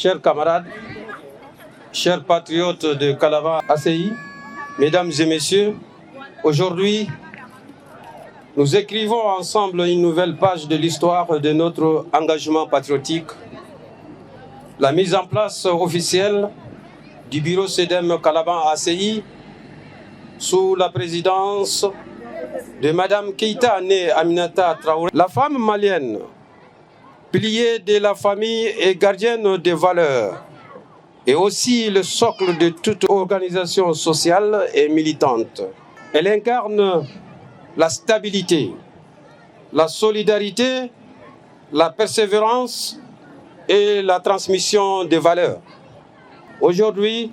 Chers camarades, chers patriotes de Calaban ACI, mesdames et messieurs, aujourd'hui, nous écrivons ensemble une nouvelle page de l'histoire de notre engagement patriotique. La mise en place officielle du bureau SEDEM Calaban ACI sous la présidence de Madame Keïta née Aminata Traoré, la femme malienne, pilier de la famille et gardienne des valeurs, et aussi le socle de toute organisation sociale et militante. Elle incarne la stabilité, la solidarité, la persévérance et la transmission des valeurs. Aujourd'hui,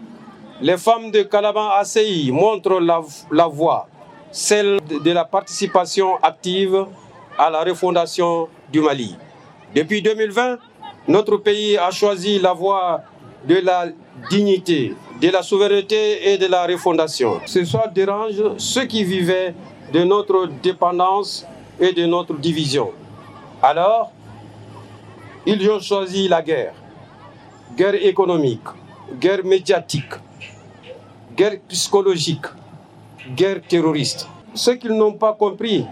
les femmes de Calaban ACI montrent la voie, celle de la participation active à la refondation du Mali. Depuis 2020, notre pays a choisi la voie de la dignité, de la souveraineté et de la refondation. Ce soit dérange ceux qui vivaient de notre dépendance et de notre division. Alors, ils ont choisi la guerre. Guerre économique, guerre médiatique, guerre psychologique, guerre terroriste. Ce qu'ils n'ont pas compris,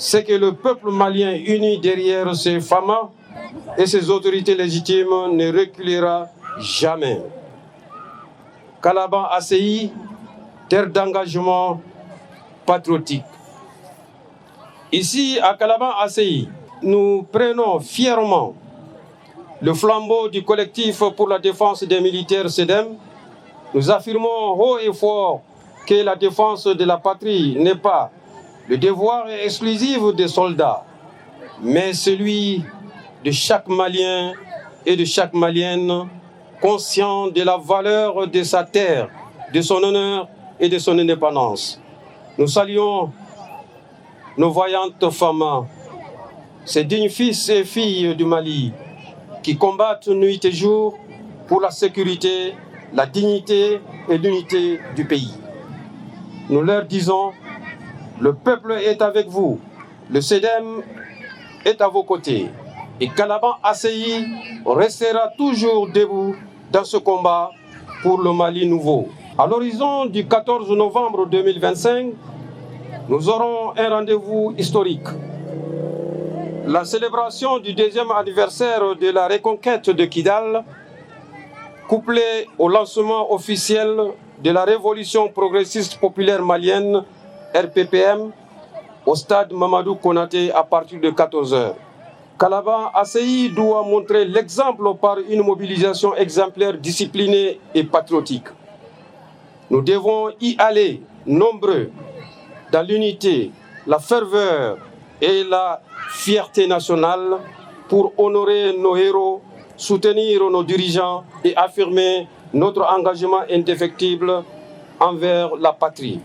c'est que le peuple malien uni derrière ses FAMA et ses autorités légitimes ne reculera jamais. Calaban ACI, terre d'engagement patriotique. Ici, à Calaban ACI, nous prenons fièrement le flambeau du collectif pour la défense des militaires SEDEM. Nous affirmons haut et fort que la défense de la patrie n'est pas le devoir exclusif des soldats, mais celui de chaque Malien et de chaque Malienne, conscient de la valeur de sa terre, de son honneur et de son indépendance. Nous saluons nos voyantes femmes, ces dignes fils et filles du Mali, qui combattent nuit et jour pour la sécurité, la dignité et l'unité du pays. Nous leur disons: le peuple est avec vous, le SEDEM est à vos côtés, et Calaban ACI restera toujours debout dans ce combat pour le Mali nouveau. À l'horizon du 14 novembre 2025, nous aurons un rendez-vous historique. La célébration du 2e anniversaire de la reconquête de Kidal, couplée au lancement officiel de la Révolution progressiste populaire malienne, RPPM, au stade Mamadou Konaté à partir de 14 h. Calaban ACI doit montrer l'exemple par une mobilisation exemplaire, disciplinée et patriotique. Nous devons y aller nombreux, dans l'unité, la ferveur et la fierté nationale pour honorer nos héros, soutenir nos dirigeants et affirmer notre engagement indéfectible envers la patrie.